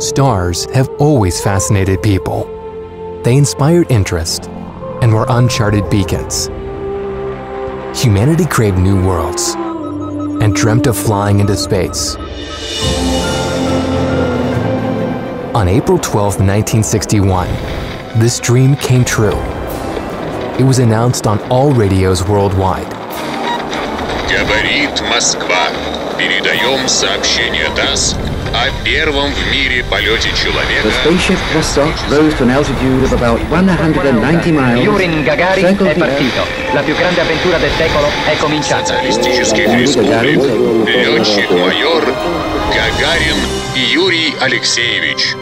Stars have always fascinated people. They inspired interest and were uncharted beacons. Humanity craved new worlds and dreamt of flying into space. On April 12, 1961, this dream came true. It was announced on all radios worldwide. Говорит Москва. Передаем сообщение ТАСС о первом в мире полете человека. The spaceship Vostok rose to an altitude of about 190 miles. Yuri Gagarin è partito. La più grande avventura del secolo è cominciata. Социалистических республик. Летчик-майор Гагарин Юрий Алексеевич.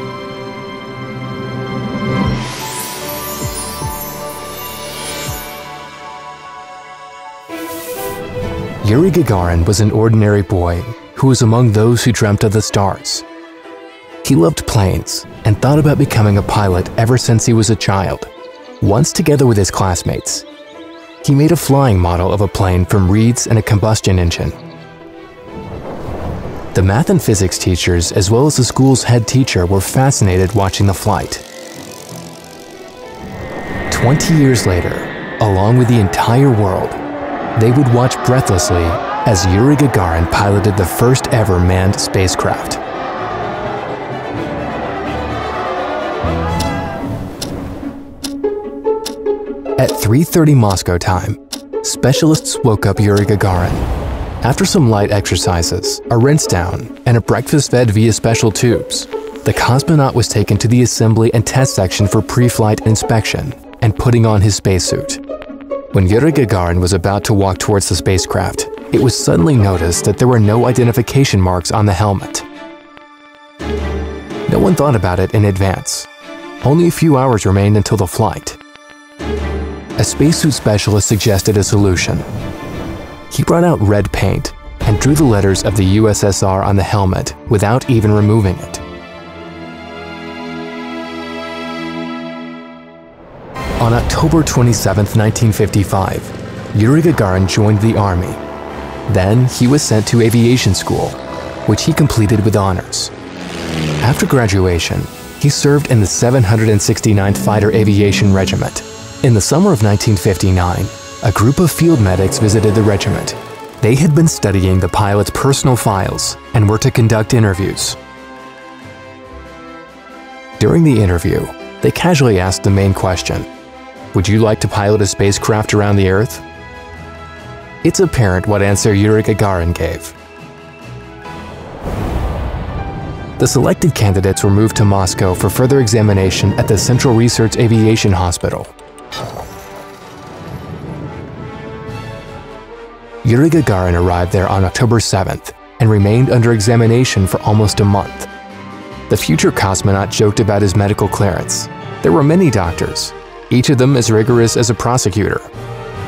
Yuri Gagarin was an ordinary boy who was among those who dreamt of the stars. He loved planes and thought about becoming a pilot ever since he was a child. Once, together with his classmates, he made a flying model of a plane from reeds and a combustion engine. The math and physics teachers, as well as the school's head teacher, were fascinated watching the flight. 20 years later, along with the entire world, they would watch breathlessly as Yuri Gagarin piloted the first ever manned spacecraft. At 3:30 Moscow time, specialists woke up Yuri Gagarin. After some light exercises, a rinse down, and a breakfast fed via special tubes, the cosmonaut was taken to the assembly and test section for pre-flight inspection and putting on his spacesuit. When Yuri Gagarin was about to walk towards the spacecraft, it was suddenly noticed that there were no identification marks on the helmet. No one thought about it in advance. Only a few hours remained until the flight. A spacesuit specialist suggested a solution. He brought out red paint and drew the letters of the USSR on the helmet without even removing it. On October 27, 1955, Yuri Gagarin joined the Army. Then he was sent to aviation school, which he completed with honors. After graduation, he served in the 769th Fighter Aviation Regiment. In the summer of 1959, a group of field medics visited the regiment. They had been studying the pilot's personal files and were to conduct interviews. During the interview, they casually asked the main question: "Would you like to pilot a spacecraft around the Earth?" It's apparent what answer Yuri Gagarin gave. The selected candidates were moved to Moscow for further examination at the Central Research Aviation Hospital. Yuri Gagarin arrived there on October 7th and remained under examination for almost a month. The future cosmonaut joked about his medical clearance. There were many doctors, each of them as rigorous as a prosecutor.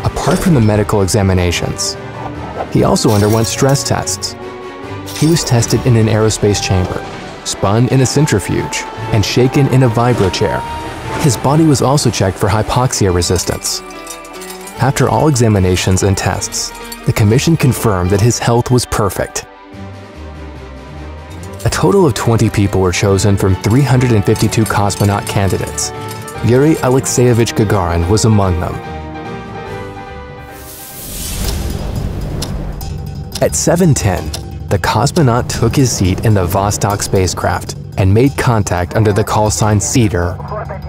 Apart from the medical examinations, he also underwent stress tests. He was tested in an aerospace chamber, spun in a centrifuge, and shaken in a vibrochair. His body was also checked for hypoxia resistance. After all examinations and tests, the commission confirmed that his health was perfect. A total of 20 people were chosen from 352 cosmonaut candidates. Yuri Alexeyevich Gagarin was among them. At 7:10, the cosmonaut took his seat in the Vostok spacecraft and made contact under the call sign Cedar.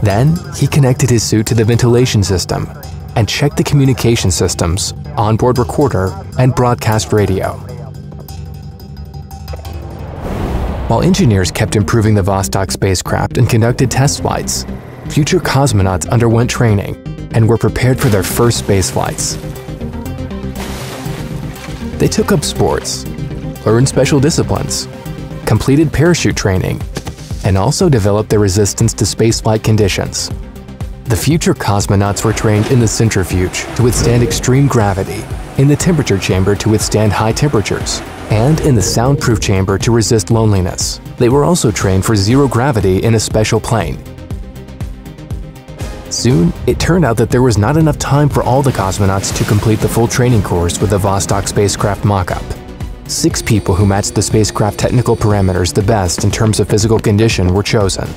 Then, he connected his suit to the ventilation system and checked the communication systems, onboard recorder, and broadcast radio. While engineers kept improving the Vostok spacecraft and conducted test flights, future cosmonauts underwent training and were prepared for their first space flights. They took up sports, learned special disciplines, completed parachute training, and also developed their resistance to spaceflight conditions. The future cosmonauts were trained in the centrifuge to withstand extreme gravity, in the temperature chamber to withstand high temperatures, and in the soundproof chamber to resist loneliness. They were also trained for zero gravity in a special plane. Soon, it turned out that there was not enough time for all the cosmonauts to complete the full training course with the Vostok spacecraft mock-up. 6 people who matched the spacecraft technical parameters the best in terms of physical condition were chosen.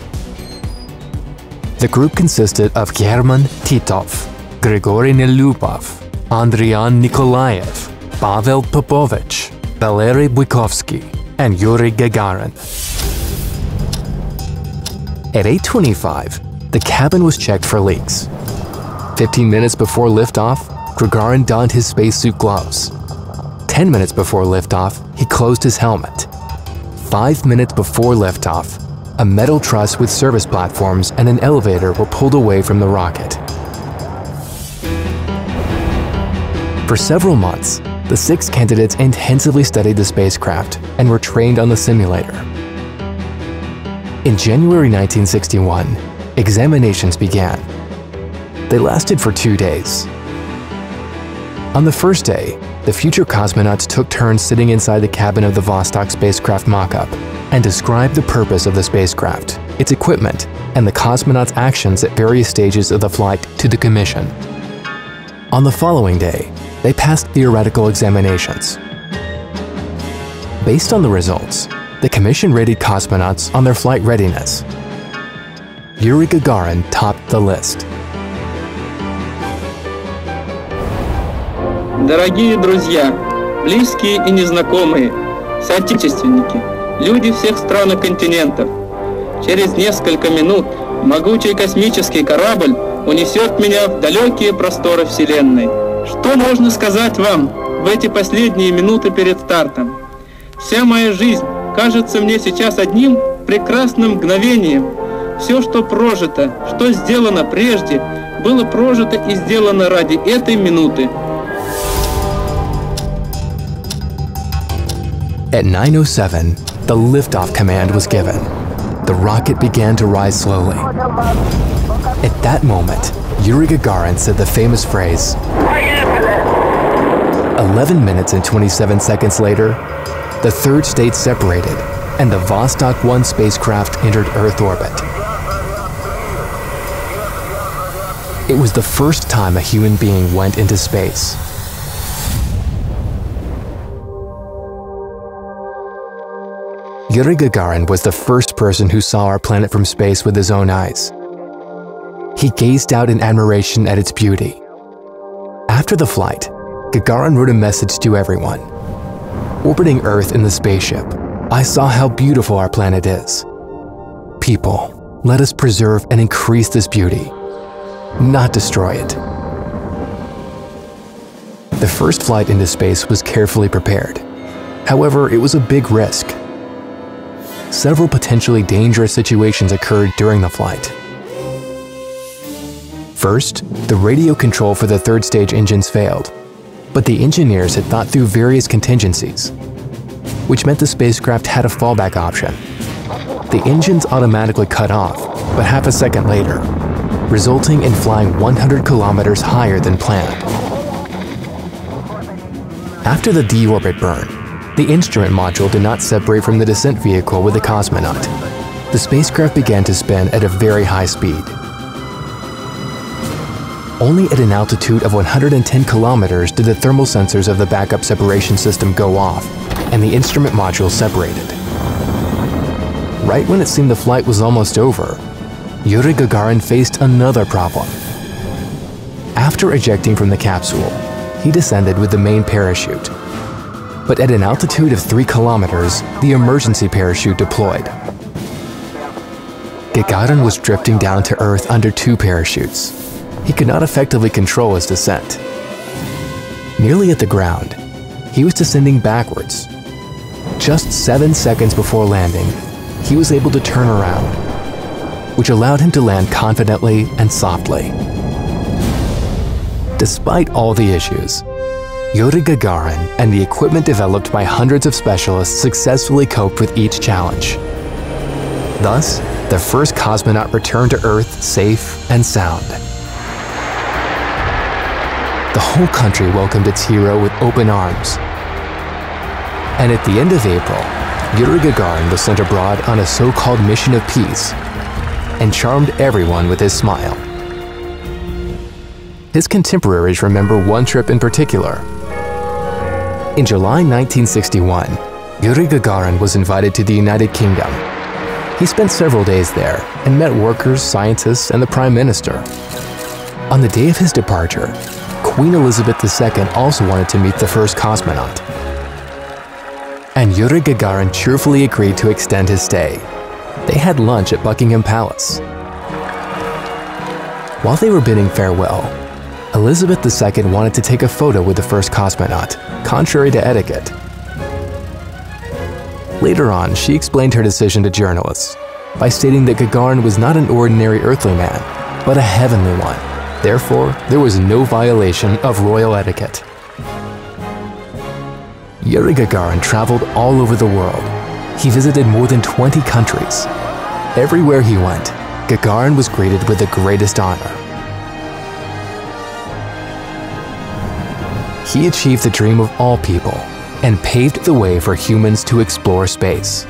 The group consisted of German Titov, Grigory Nelubov, Andrian Nikolaev, Pavel Popovich, Valery Buikovsky, and Yuri Gagarin. At 8:25, the cabin was checked for leaks. 15 minutes before liftoff, Gagarin donned his spacesuit gloves. 10 minutes before liftoff, he closed his helmet. 5 minutes before liftoff, a metal truss with service platforms and an elevator were pulled away from the rocket. For several months, the 6 candidates intensively studied the spacecraft and were trained on the simulator. In January 1961, examinations began. They lasted for 2 days. On the first day, the future cosmonauts took turns sitting inside the cabin of the Vostok spacecraft mock-up and described the purpose of the spacecraft, its equipment, and the cosmonauts' actions at various stages of the flight to the commission. On the following day, they passed theoretical examinations. Based on the results, the commission rated cosmonauts on their flight readiness. Yuri Gagarin topped the list. Дорогие друзья, близкие и незнакомые, соотечественники, люди всех стран и континентов, через несколько минут могучий космический корабль унесет меня в далекие просторы Вселенной. Что можно сказать вам в эти последние минуты перед стартом? Вся моя жизнь кажется мне сейчас одним прекрасным мгновением. Все, что прожито, что сделано прежде, было прожито и сделано ради этой минуты. At 9:07, the liftoff command was given. The rocket began to rise slowly. At that moment, Yuri Gagarin said the famous phrase, 11 minutes and 27 seconds later, the third stage separated and the Vostok 1 spacecraft entered Earth orbit. It was the first time a human being went into space. Yuri Gagarin was the first person who saw our planet from space with his own eyes. He gazed out in admiration at its beauty. After the flight, Gagarin wrote a message to everyone. Orbiting Earth in the spaceship, I saw how beautiful our planet is. People, let us preserve and increase this beauty, not destroy it. The first flight into space was carefully prepared. However, it was a big risk. Several potentially dangerous situations occurred during the flight. First, the radio control for the third stage engines failed, but the engineers had thought through various contingencies, which meant the spacecraft had a fallback option. The engines automatically cut off, but half a second later, resulting in flying 100 kilometers higher than planned. After the deorbit burn, the instrument module did not separate from the descent vehicle with the cosmonaut. The spacecraft began to spin at a very high speed. Only at an altitude of 110 kilometers did the thermal sensors of the backup separation system go off, and the instrument module separated. Right when it seemed the flight was almost over, Yuri Gagarin faced another problem. After ejecting from the capsule, he descended with the main parachute. But at an altitude of 3 kilometers, the emergency parachute deployed. Gagarin was drifting down to Earth under 2 parachutes. He could not effectively control his descent. Nearly at the ground, he was descending backwards. Just 7 seconds before landing, he was able to turn around, which allowed him to land confidently and softly. Despite all the issues, Yuri Gagarin and the equipment developed by hundreds of specialists successfully coped with each challenge. Thus, the first cosmonaut returned to Earth safe and sound. The whole country welcomed its hero with open arms. And at the end of April, Yuri Gagarin was sent abroad on a so-called mission of peace and charmed everyone with his smile. His contemporaries remember one trip in particular. In July 1961, Yuri Gagarin was invited to the United Kingdom. He spent several days there and met workers, scientists, and the Prime Minister. On the day of his departure, Queen Elizabeth II also wanted to meet the first cosmonaut. And Yuri Gagarin cheerfully agreed to extend his stay. They had lunch at Buckingham Palace. While they were bidding farewell, Elizabeth II wanted to take a photo with the first cosmonaut, contrary to etiquette. Later on, she explained her decision to journalists by stating that Gagarin was not an ordinary earthly man, but a heavenly one. Therefore, there was no violation of royal etiquette. Yuri Gagarin traveled all over the world. He visited more than 20 countries. Everywhere he went, Gagarin was greeted with the greatest honor. He achieved the dream of all people and paved the way for humans to explore space.